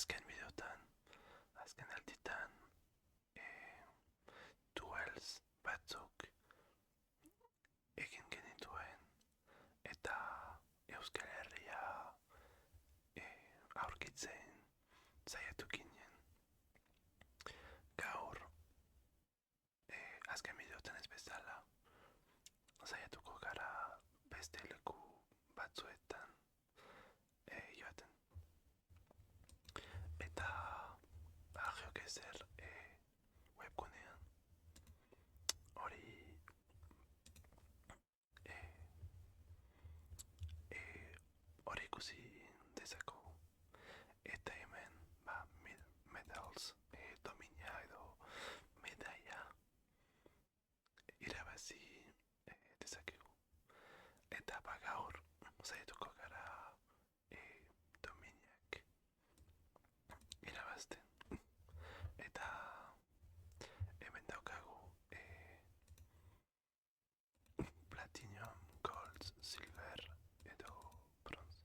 azken bideotan, azken alditan, eh, duels batzuk egin genituen eta Euskal Herria aurkitzen saiatu ginen. Gaur, azken bideotan ez bezala, saiatuko gara beste leku batzuetan joaten. Eta geogezer webgunean hori eh, hori ikusi dezakegu. Eta hemen medals, domina edo medaia irabazi dezakegu. Eta gaur saiatuko gara dominak irabazten. Eta hemen daukagu platinum, gold, silver edo bronze.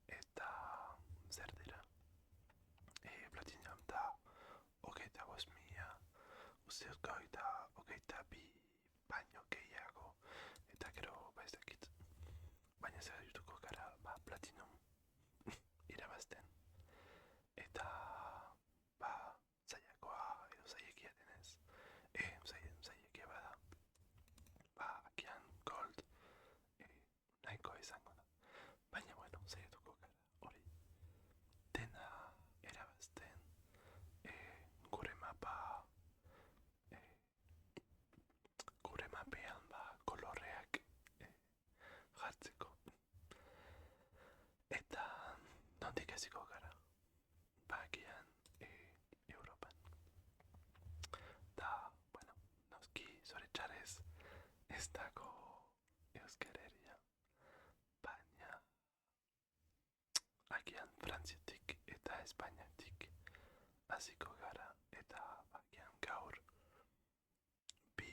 Eta zer dira? Platinum da hogeita bost mila, uste dut hogeita bi baino gehiago, eta gero ez dakit. Baina saiatuko gara platinum irabazten. Eta zailakoa edo zailekia denez, zailekia bada, agian gold nahikoa izango da. Baina bueno, saiatuko gara hori dena erabazten, gure mapa, gure mapean koloreak jartzeko. Eta nondik hasiko gara? Agian Europan. Da, bueno, noski zoritxarrez ez dago Euskal Herria, baina agian Frantziatik eta Espainiatik hasiko gara. Eta agian gaur bi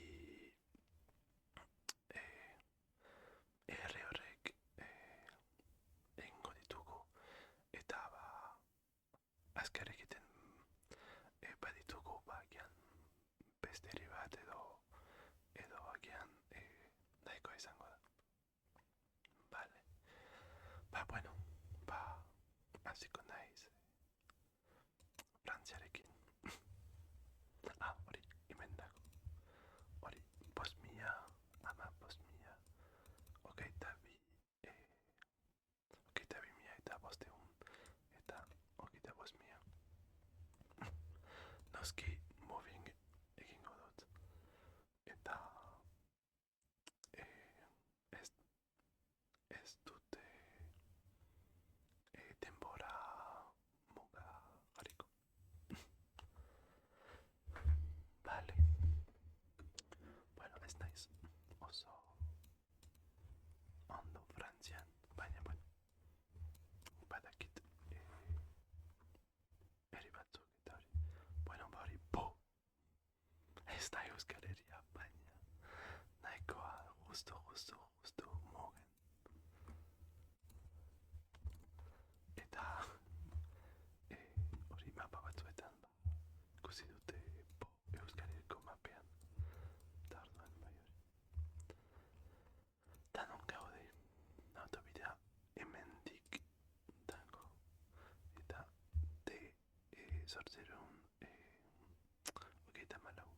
herri horrek egingo ditugu. Eta azkar egiten baditugu agian beste herri bat edo agian nahiko izango da. Vale. Bueno, hasiko naiz Frantziarekin. Hori, hemen dago. Hori, bost mila, bost mila, hogeita bi mila eta bosteun, eta hogeita bost mila. Noski moving egingo dut. Eta ez dute denbora muga jarriko. Vale. Bueno, ez naiz oso ondo Frantzian, baina bueno, badakit herri batzuk eta hori. Bueno, hori ez da Euskal Herria, baina nahikoa justu mugen. Eta hori mapa batzuetan ikusi dute Euskal Herriko mapean. Eta orduan bai hori. Eta non gaude, autobidea hemendik dago. Eta zortzeron hogeita malau.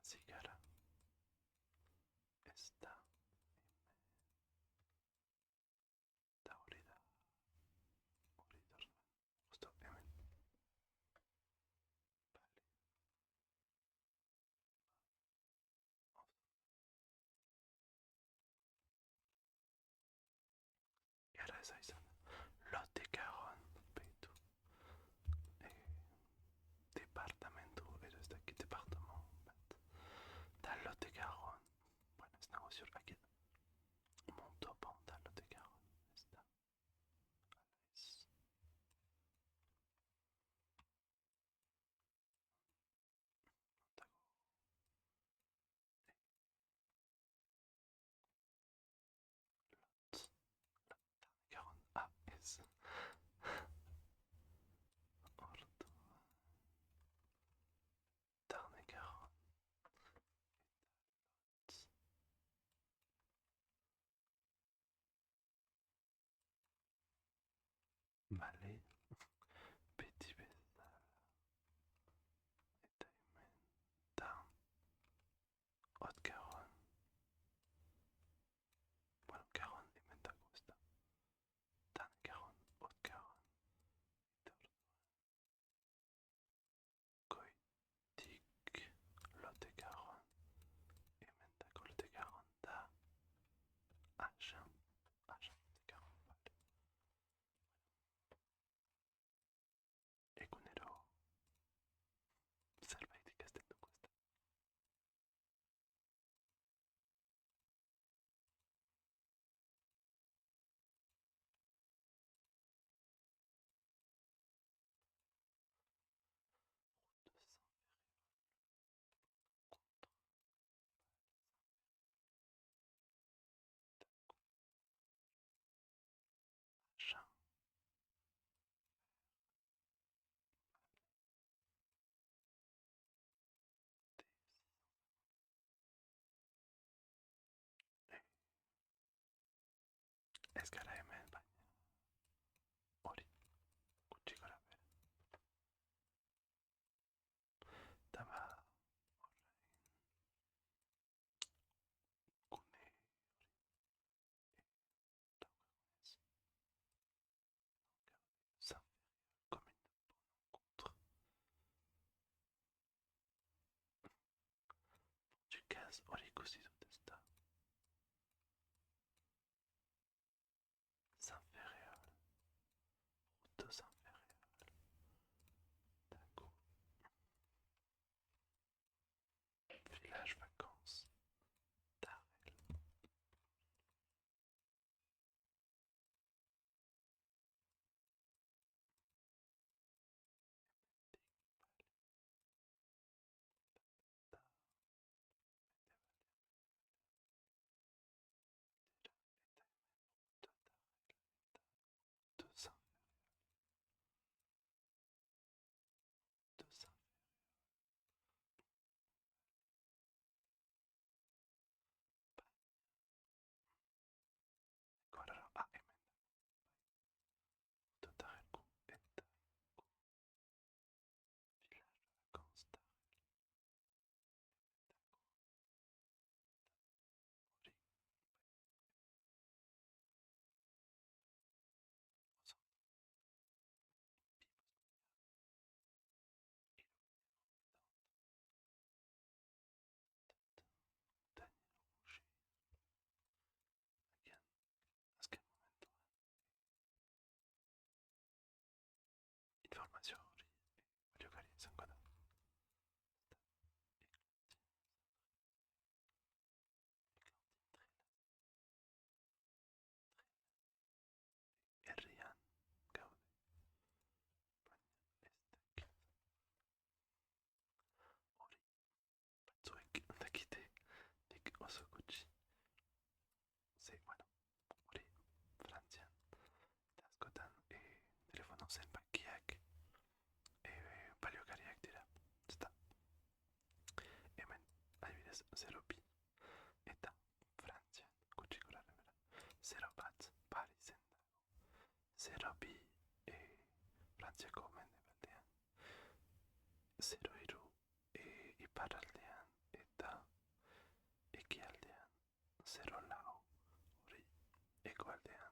sigara está taurida uridor justo emin vale yara saysan Lot-et-Garonne Beitou departamento eres de aquí departement dans Lot-et-Garonne bueno es negocio aquí Montauban dans Lot-et-Garonne está es Garonne A S Orto Tarn-et-Garonne Malais Petit Vestal Etaimen Tarn Haute-Garonne bueno Garonne et Mentacosta Tarn-et-Garonne Haute-Garonne Goitic Lot-et-Garonne et Mentacosta-Garonne da Agen Agen-Lot-et-Garonne vale Egunero zerbait ikasten dugu ezta Agen Ezkara hemen baina hori gutxi gora bera eta ba gune daukagunez Saint-Ferréol commune contre Portugaz hori ikusi dut ezta Saint-Ferréol route de Saint-Ferréol d'accord village vacances d'Arel de Saint de Saint voilà ah et de Tarelco et village de vacances d'Arel Daniel Rouget again asken momento information hori baliokari izango da herrian gaude baina ez dakit hori batzuek dakite nik oso gutxi ze bueno hori frantzian eta askotan telefono zenbakiak baliokariak dira ezta hemen adibidez 0 bi eta frantzian gutxi gora bera 0 bat Parisen dago 0 bi Frantziako mendebaldean 0 hiru iparraldean eta 0 lao 우리 에고알대한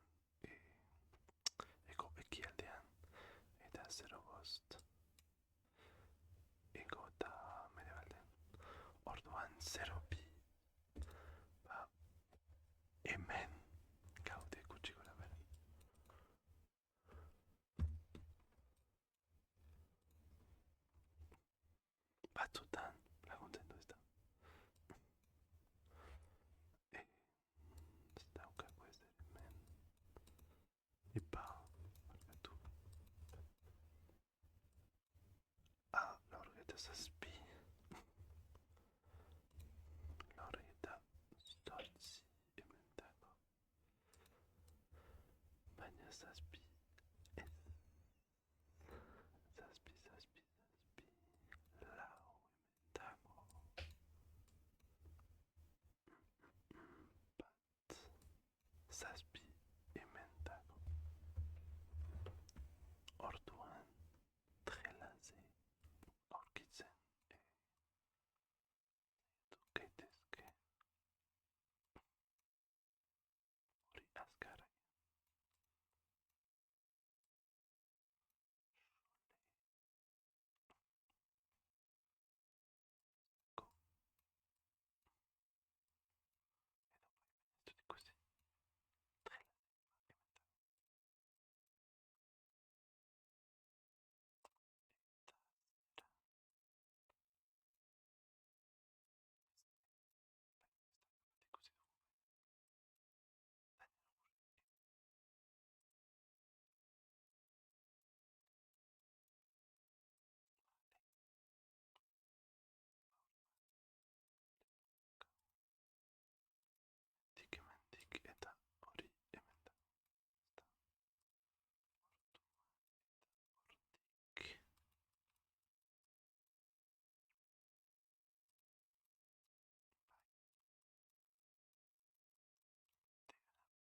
에고 에키알대한 에다 0 wost 에고 다 메데발den orduan 0 bi ba hemen gaude gutxi gora bera. Batzutan laguntzen du ez da. Ez daukako ez hemen. Epa, barkatu. Laurogeta zazpi. Laurogeta zortzi hemen dago. Baina zazpi ez. Zazpi, zazpi, zazpi. Lau hemen dago. Bat. Zazpi hemen dago. Orduan trelaze aurkitzen gaitezke hori azkarra go edo ez dut ikusi trelaze ikusi dugu tik hemendik eta hori hemen da hortik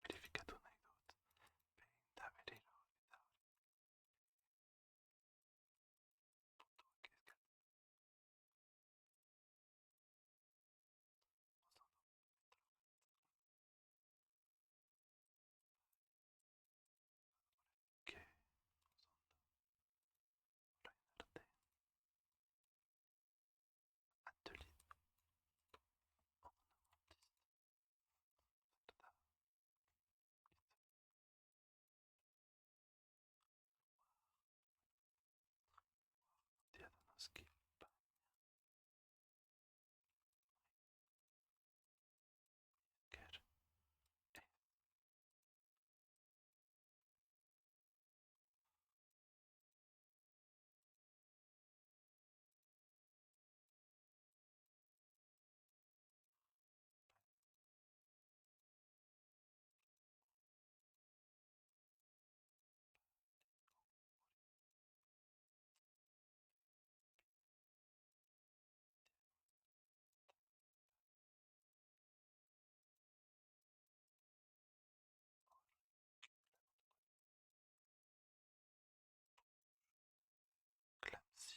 verifikatu nahi dut behin da berriro eta puntuak ez galdu oso ondo que oso ondo orain arte atelier on artiste da Diadonoski Banker Clamcy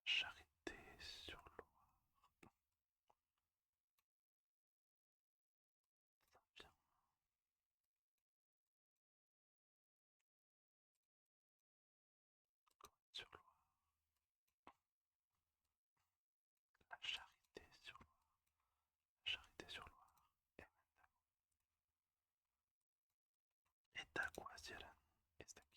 Charité-sur-Loire, Saint-Germain, Côte-sur-Loire, la Charité-sur-Loire, la Charité-sur-Loire, Eta Guaziaran, ez dakit.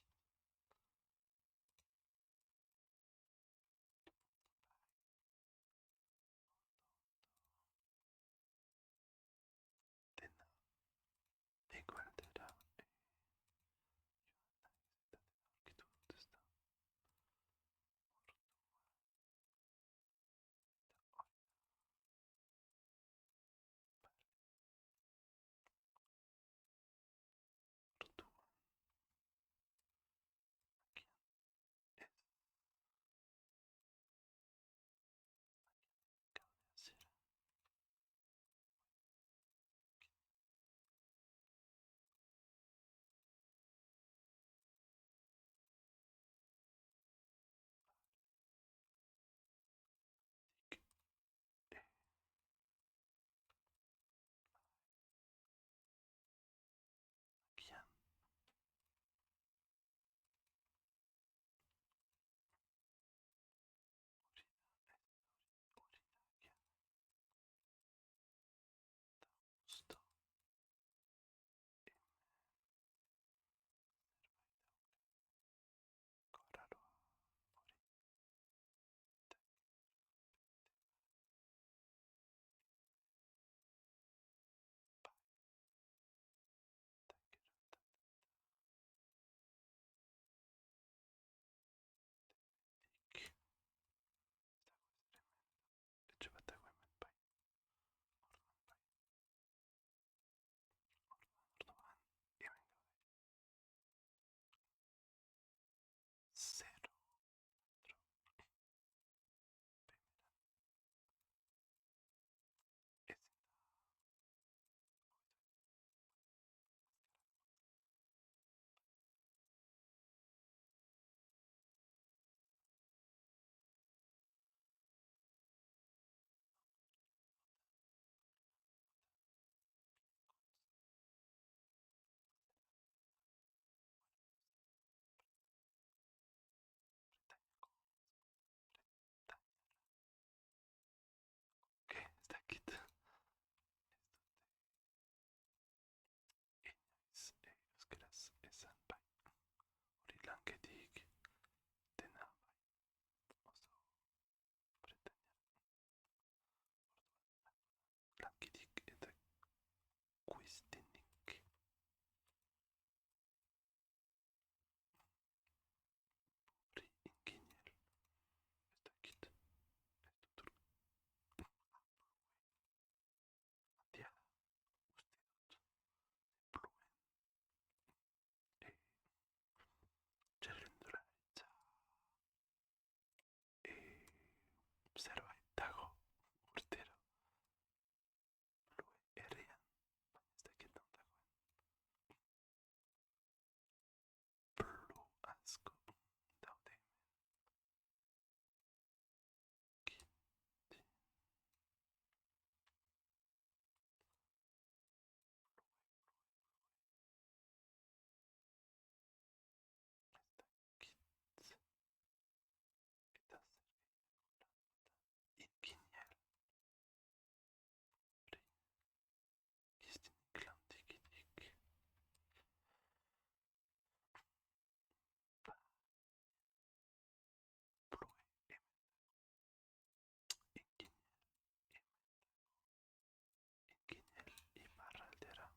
Blankedik, Dena, oso Bretaña, Blankedik eta Kuiztenik. Hori inginel, ez dakit, ez dut handia da, uste dut, pluen, txerrendularitza, zerbait dago urtero, plue herrian, baina ez dakit non dagoen. Plu asko daude hemen. Kinti, ez dakit. Eta zer gehiago lan. Inginel, hori, giztinik lantikitik. Plue hemen, inginel, hemen, inginel iparraldera.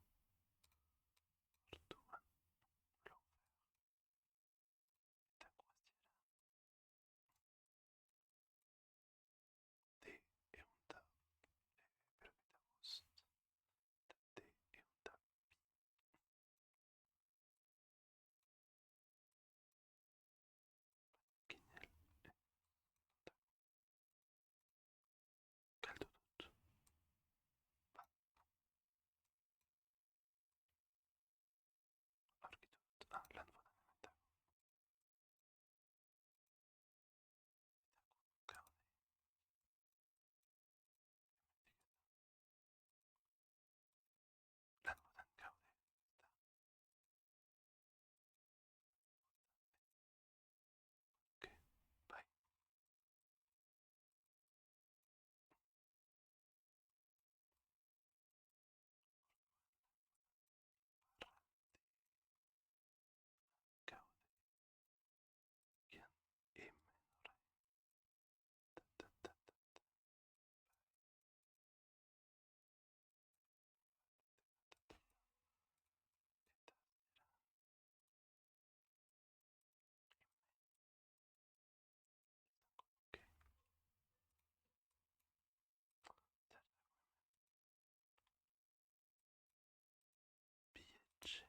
Orduan, lofer, eta guaziera. De eunda, berrogeita bost, eta de eunda bi. Inginel, galdu dut. Bat, aurkitu dut. Lan bodan hemen dago. Gaude, lan bodan gaude. Eta, ok, bai. Iparralde, gaude. Gian, hemen orain. Ta, ta, ta, ta, ta. Eta zera, ok. Zer dago hemen? Bietxe,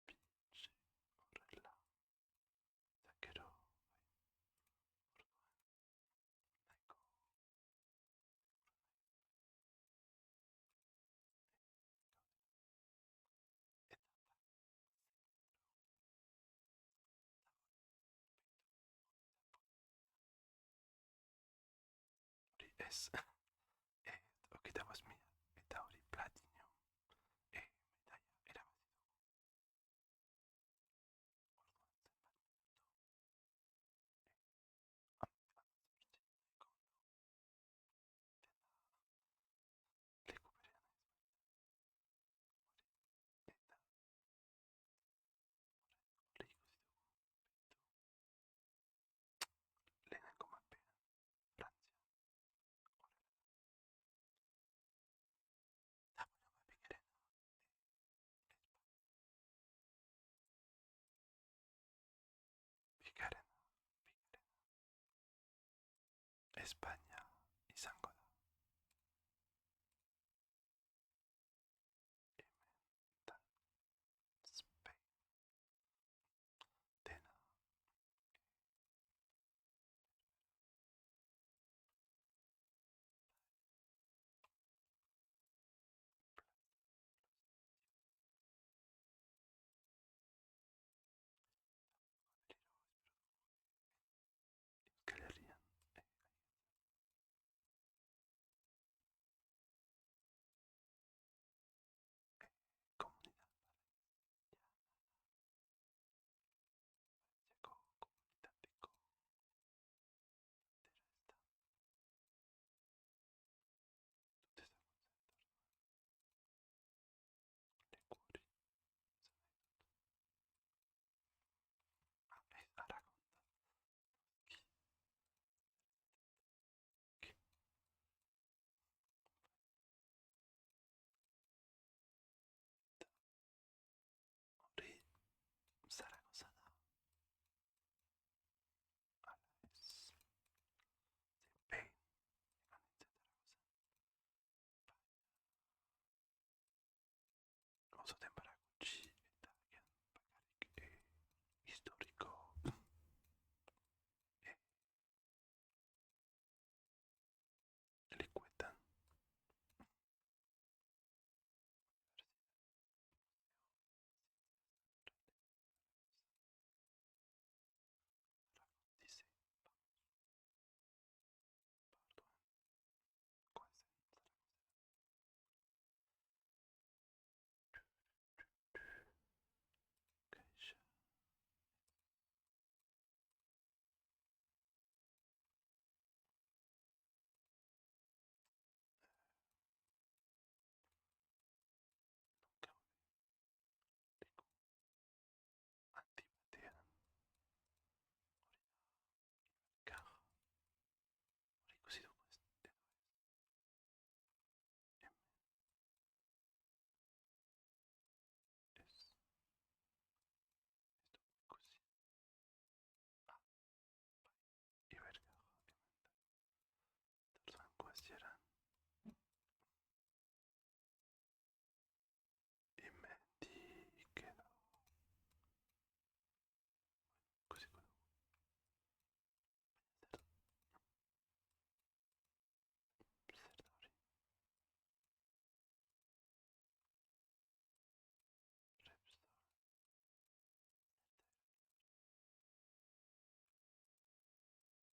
eta bietxe, horrela. Eta gero, bai, orduan, nahiko, eta hori ez, hogeita bost mila, eta hori platinum, medaia erabazi dugu. Orduan zenbat minutu, amazortzi nahiko ondo, dena leku berean ez baita. Hori, eta hori ikusi dugu, behitu, lehenengo mapean, Frantzia, horrela da. Eta, bueno, bigarrena, Espainia. Bigarrena, Espainia izango da. Hemen da, Spain, dena, berriro espero dugu Euskal Herrian, uso de Maraguchi Italian Bacaric histórico licuetan dice Geisha Antibacterian car cosido pues es così y verga Tarzan Quasieran y Mendy quedó così con Serdori Repstar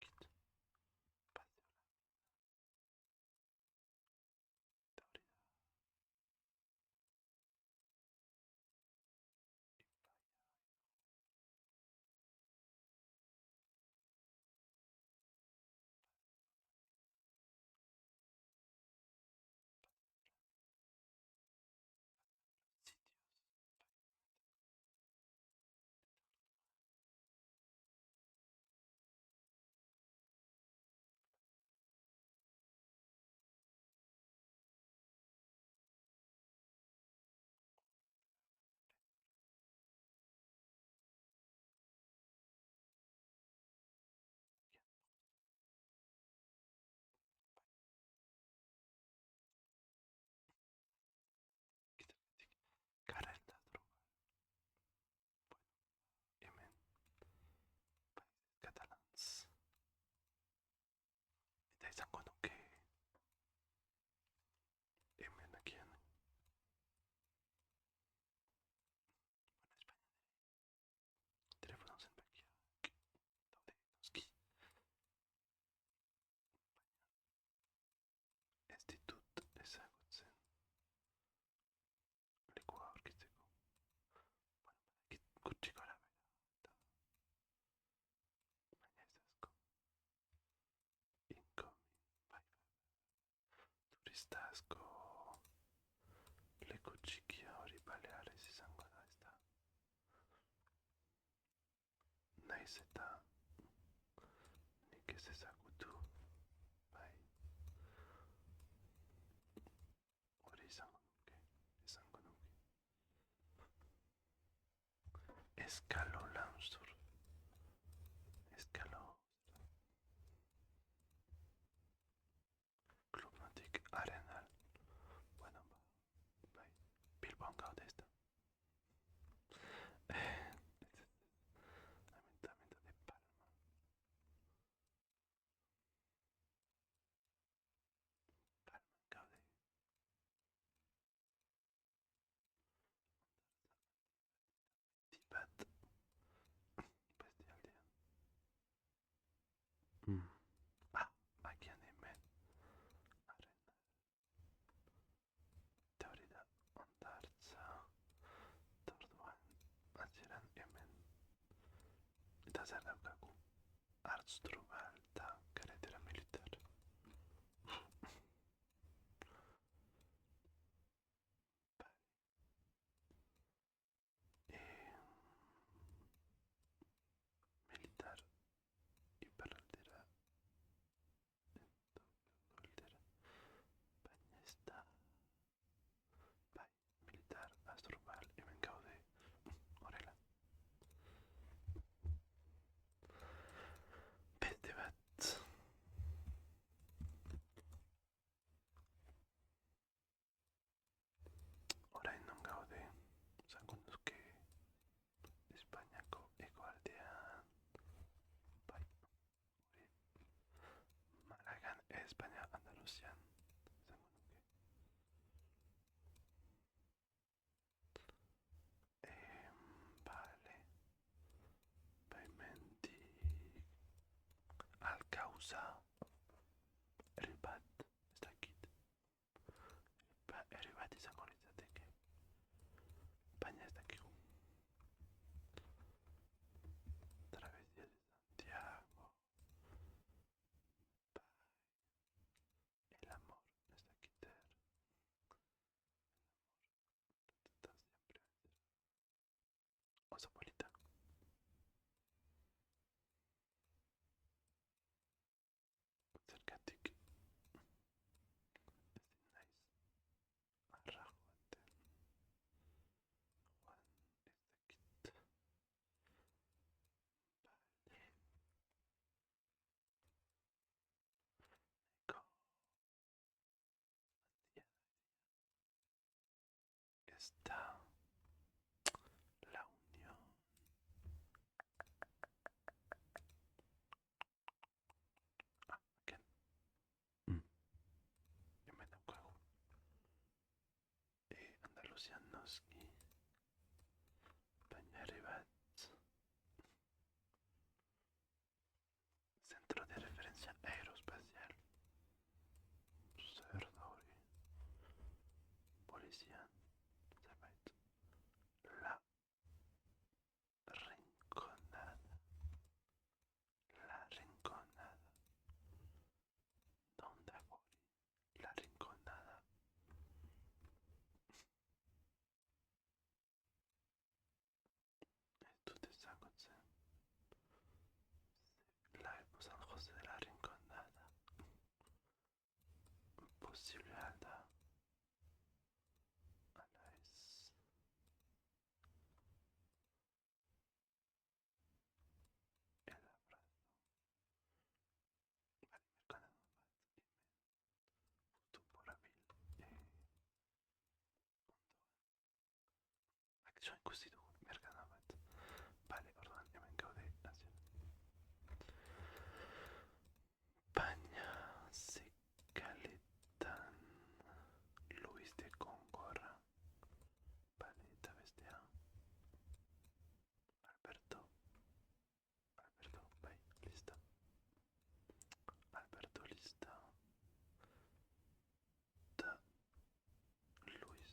Kit Pasiola Taurida Sitios Karel Ladruba Yemen Países Catalans Ita con que Yemen aquí en España teléfonos en Belgia Daudowski Institut Ezagutzen Lekua aurkitzeko gutxi gora bera baina ez asko inkomi turista asko leku txikia hori Baleares izango da ez da naiz eta nik ez ezagutu bai hori izango nuke Eskalo Lansur Eskalo Club Nautic Arenal bueno bai Bilbon gaude ez da Ayuntamiento de Palma Palma gaude Tibat Bestialdean ah aquí en Yemen Arena Taurida Ondartza Torduan hasieran Yemen eta zer daukagu Hartzdrubal eta carretera militar militar iparraldera galdera baina ez da bai militar Hartzdrubal hemen gaude horrela beste Sergatik. Nice. Arrajoate. Juan Ezekit. Vale. Go. Está la unión. Ah, again. Yo me da juego. Andalusianos y Pañaribat. Centro de referencia aeroespacial. Serdori. Policía. Sabait. La Rinconada. La Rinconada. ¿Dónde voy? La Rinconada. Esto te saco, la San José de la Rinconada. Posible alda. A la es. El abrazo. Vale, tu por abril. Acción inclusive mercanabat. Vale, ordan hemen gaude nazio. Baina zekaletan Luis de Góngora. Vale, eta bestea. Alberto. Alberto, bai, lista. Alberto, lista. Da Luis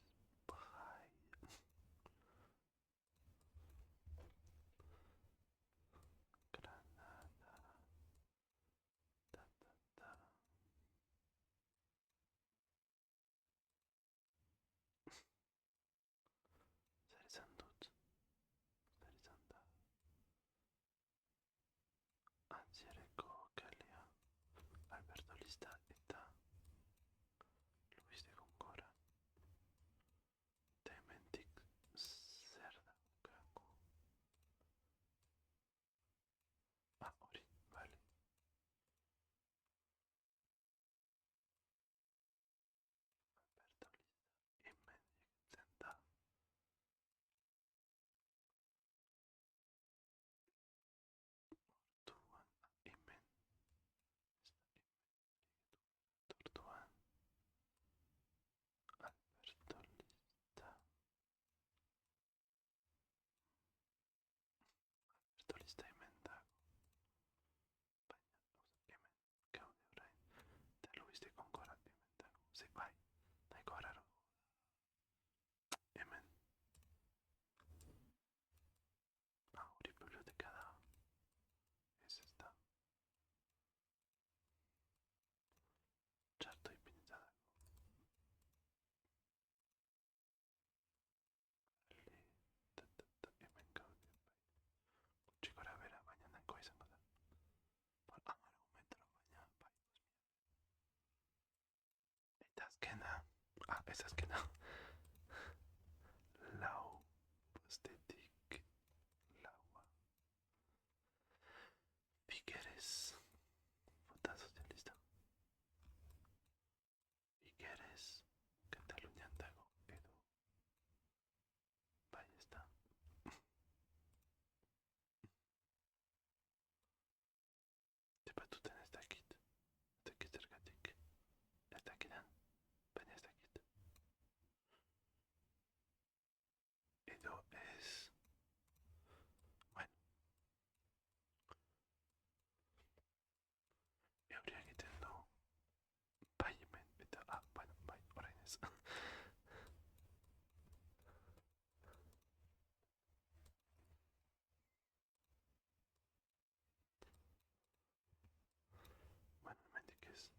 Bray. Granada. Ta, ta, ta. Serisandut. Serisanda. Antziereko kalea. Alberto lista eta Luis de Góngora. Tementik zer daukako. Ah, hori, vale. Alberto lista hemen egitzen da. Orduan, hemen. Orduan, Alberto lista. Alberto lista hemen dago. Baina, hemen gaude orain. Eta Luis de Góngora hemen dago. Ze, bai, nahiko arraro. Hemen. Ah, hori biblioteka da. Ez ez da. Txarto ipinitza dago. Hemen gaude, bai. Gutxi gora bera, baina nahikoa izango da. Por 10 metro, baina, bai, 5.000. Eta azkena. Ah, ez azkena. Lau postetik laua. Figueres. Vota sozialista. Figueres. Katalunian dago edo. Bai, ez da. Zepatuten ez dakit. Ez dakit zergatik. Ez dakidan. Baina ez dakit. Edo ez. Bueno. Euria egiten du. Bai hemen. Eta, ah, bueno, bai, orain ez. Bueno, hemendik ez.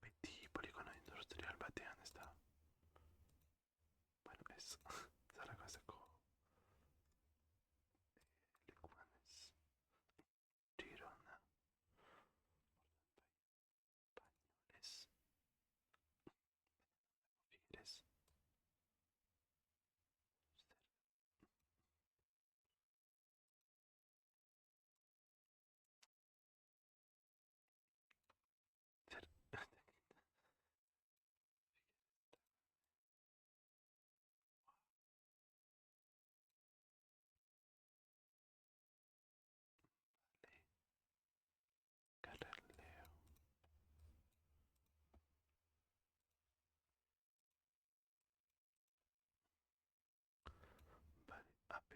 Beti poligono industrial batean ez da. Bueno, ez. Zaragozako lekuan ez. Girona.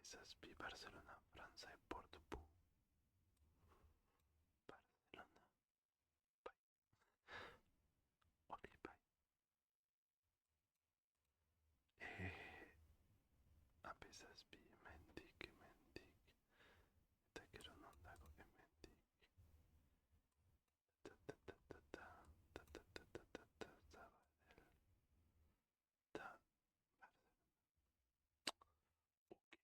Pesas B, Barcelona, Francia e Porto. Barcelona, pai. Oli, pai. A pesas B, Mendik. Eta gero non dago Mendik. Ta ta ta ta ta ta ta ta ta ta ta Zabadell. Ta Uki.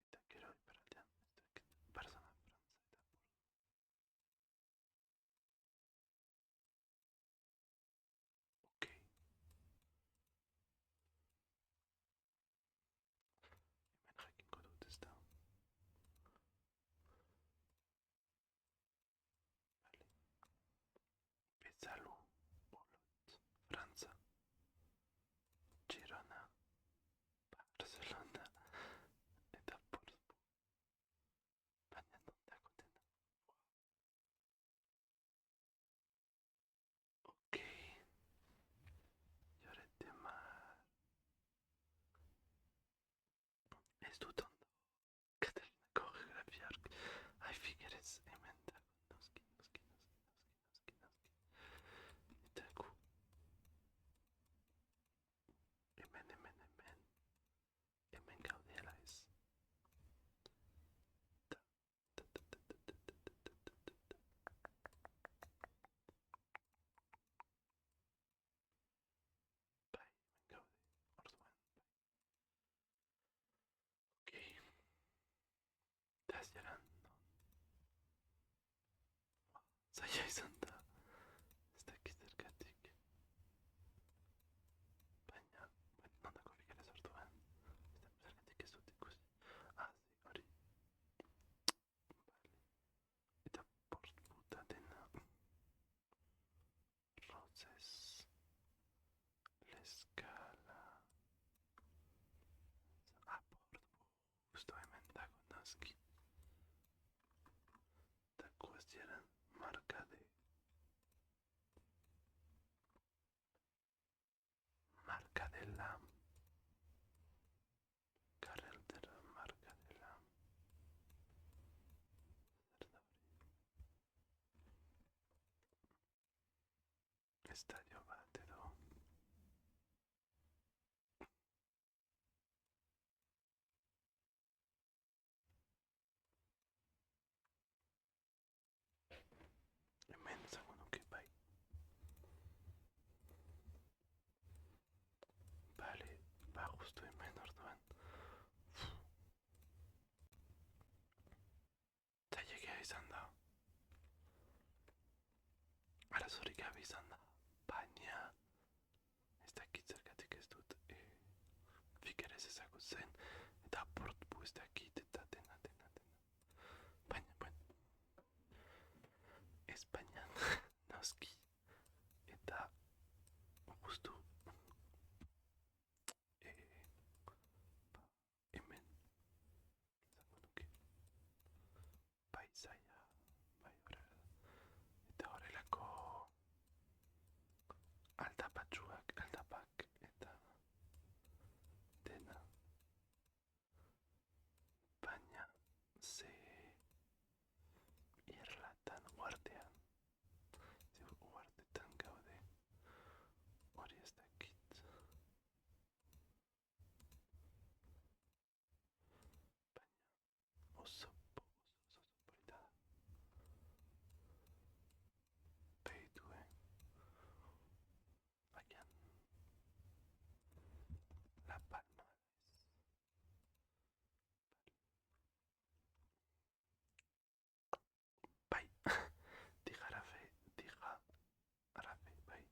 Eta gero iparaldean. Barcelona, Francia eta Porto. Ok. Hemen jakingo dut ez da. Vale. Bezalu, Olot, Franza, Girona, Barcelona, eta Porto. Baina non dago dena. Ok, Lloret Mar. Ez dut ondo Katalinako geografiark. Ai figueres hemen dago. Noski. Eta gu. Hemen. Hemen gaude ala ez. Ta, ta, ta, ta, ta, ta, ta, ta, ta, ta, ta. Bai, hemen gaude. Orduan. Ok. Eta ez jaran, non. Zaila izan da. Ez dakit zergatik. Baina, non dago figueres orduan. Zergatik ez dut ikusi. Ah, zi, hori. Vale. Eta Portbuta dena. Roses. L'Escala. Ah, Portbu. Justo hemen dago noski. Eta guazieran marca de lam. Carretera marca de lam. Estadio Batero. Hemen esango nuke bai. Bale, ba justu hemen orduan. Zailegia izan da. Arazorik gabe izan da. Baina, ez dakit zergatik ez dut Figueres ezagutzen. Eta Portbu ez dakit eta dena. Baina, bueno. Espainian, noski. Eta justu hemen izango nuke paisaia bai horrela eta horrelako aldapatxuak aldapak eta dena baina ze irlatan guardean ze guardetan gaude hori ez dakit oso polita da behitu baina La Palma bai Digarafe bai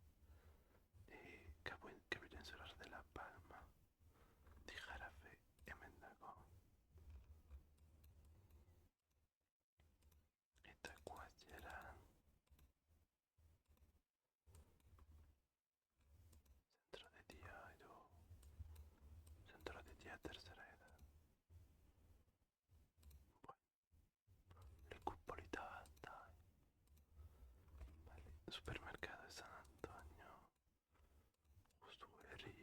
Cabiren zorar de La Palma Digarafe hemen dago eta guazieran centro de día tercera edad bueno leku polita da vale supermercado de San Antonio justu herri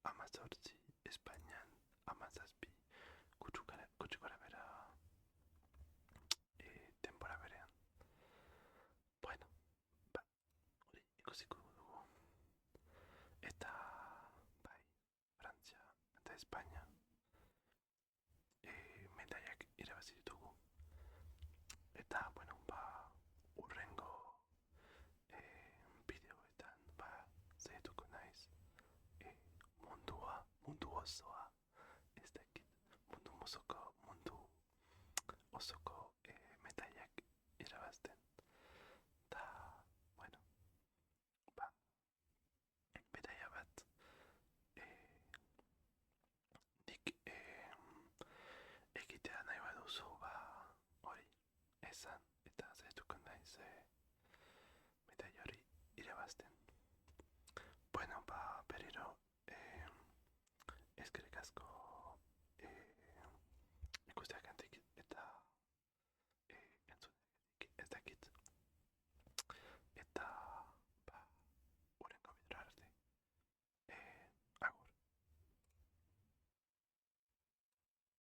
Amazorzi, Españan, Amazaspi, Kuchukaravera, Temporaverean. Bueno, ba, hori ikusiko dugu. Eta, bai, Frantzia eta Espainia medaiak irabazi ditugu. Eta, bueno, urrengo bideoetan, saiatuko naiz. Mundu osoa